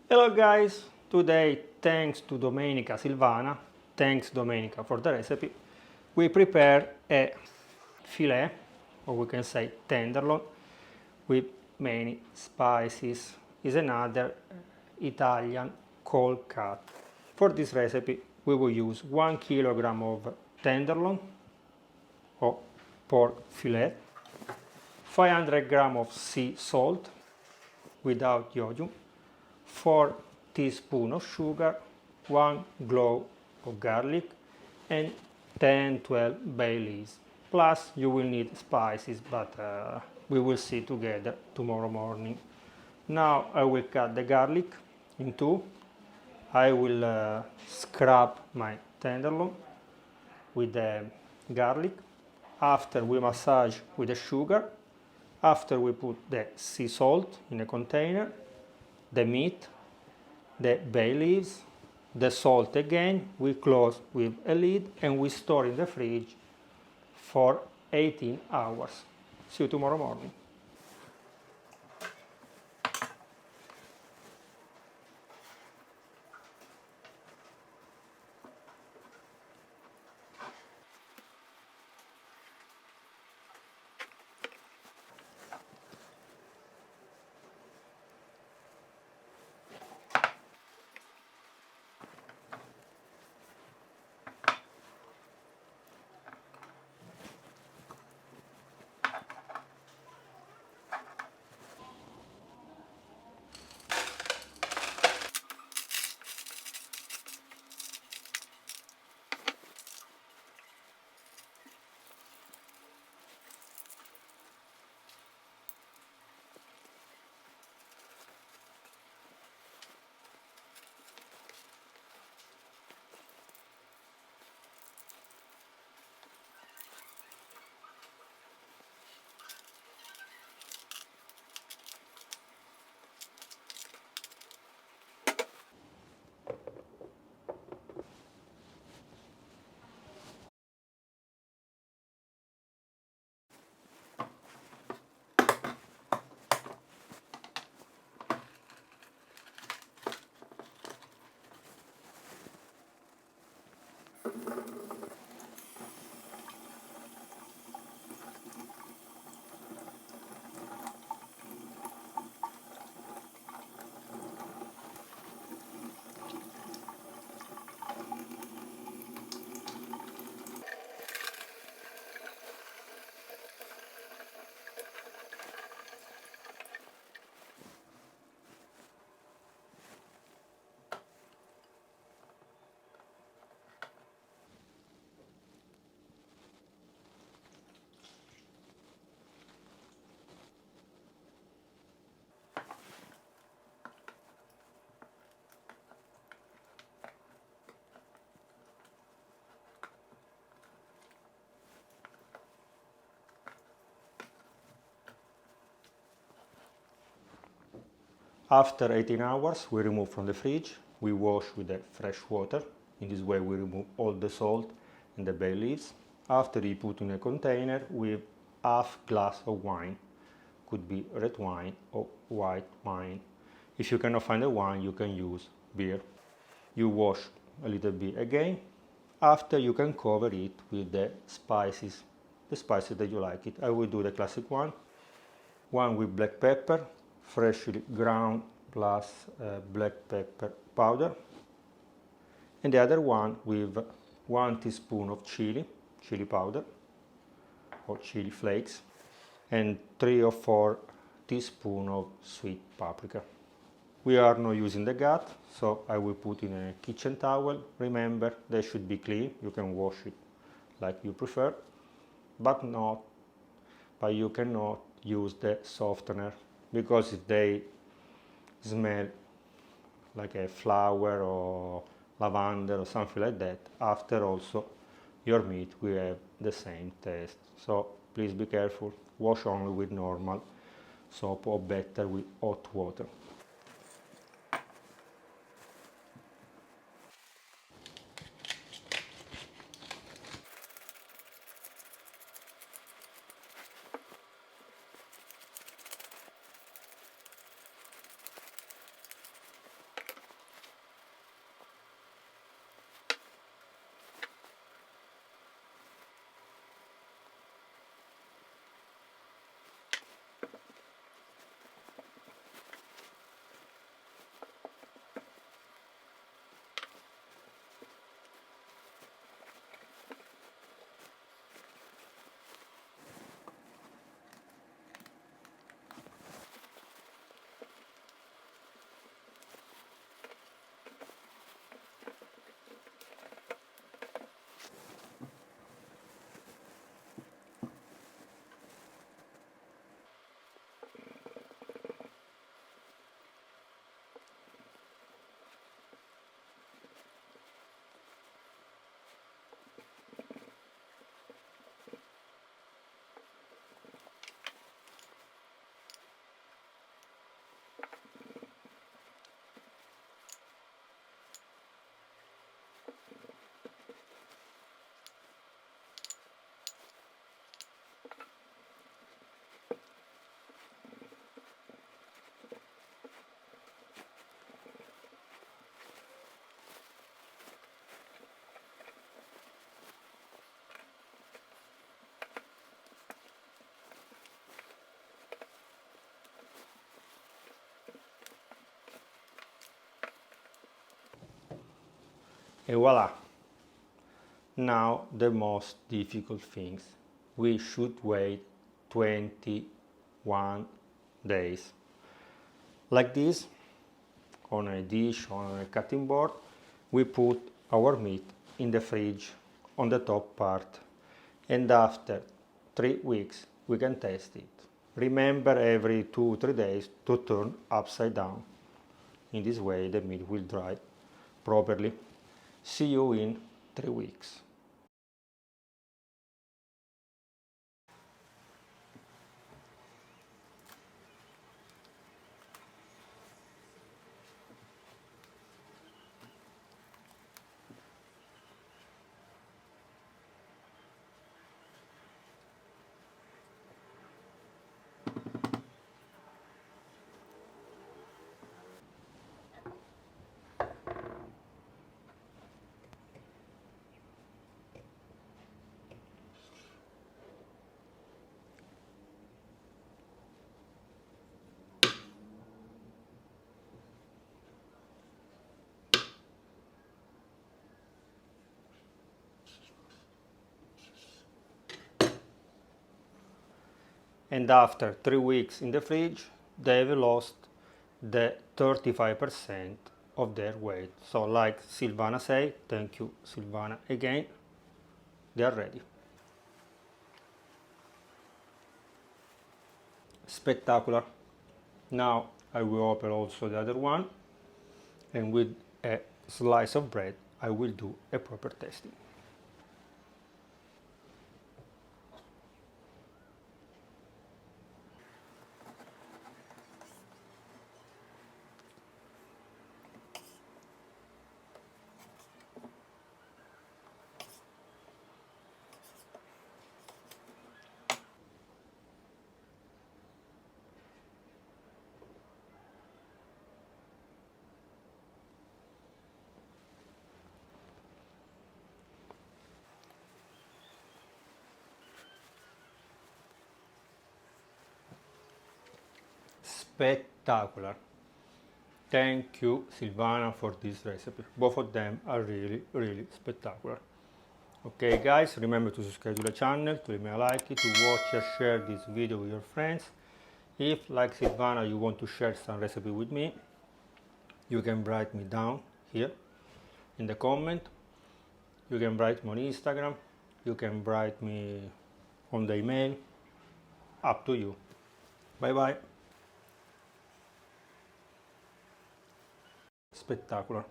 Hello guys, today thanks to Domenica Silvana, thanks Domenica for the recipe, we prepare a filet, or we can say tenderloin, with many spices. Is another Italian cold cut. For this recipe we will use 1 kilogram of tenderloin or pork fillet, 500 gram of sea salt without iodium, 4 teaspoons of sugar, 1 clove of garlic, and 10-12 bay leaves. Plus you will need spices, but we will see together tomorrow morning. Now I will cut the garlic in two. I will scrub my tenderloin with the garlic. After we massage with the sugar. After we put the sea salt in a container, the meat, the bay leaves, the salt again, we close with a lid and we store in the fridge for 18 hours. See you tomorrow morning. After 18 hours, we remove from the fridge. We wash with the fresh water. In this way, we remove all the salt and the bay leaves. After, we put in a container with half glass of wine. Could be red wine or white wine. If you cannot find the wine, you can use beer. You wash a little bit again. After, you can cover it with the spices that you like it. I will do the classic one with black pepper, freshly ground plus black pepper powder, and the other one with 1 teaspoon of chili powder or chili flakes, and 3 or 4 teaspoons of sweet paprika. We are not using the gut, so I will put in a kitchen towel. Remember, they should be clean. You can wash it like you prefer, but you cannot use the softener, because if they smell like a flower or lavender or something like that, after also your meat will have the same taste. So please be careful, wash only with normal soap or better with hot water. And voila! Now the most difficult things. We should wait 21 days. Like this, on a dish, on a cutting board, we put our meat in the fridge on the top part. And after 3 weeks, we can test it. Remember every 2-3 days to turn upside down. In this way, the meat will dry properly. See you in 3 weeks. And after 3 weeks in the fridge, they've lost the 35% of their weight. So like Silvana said, thank you Silvana again, they are ready. Spectacular. Now I will open also the other one, and with a slice of bread I will do a proper tasting. Spectacular. Thank you Silvana for this recipe. Both of them are really spectacular. Okay guys, remember to subscribe to the channel, to leave me a like, to watch and share this video with your friends. If, like Silvana, you want to share some recipe with me, you can write me down here in the comment. You can write me on Instagram, you can write me on the email, up to you. Bye bye. Spectacular.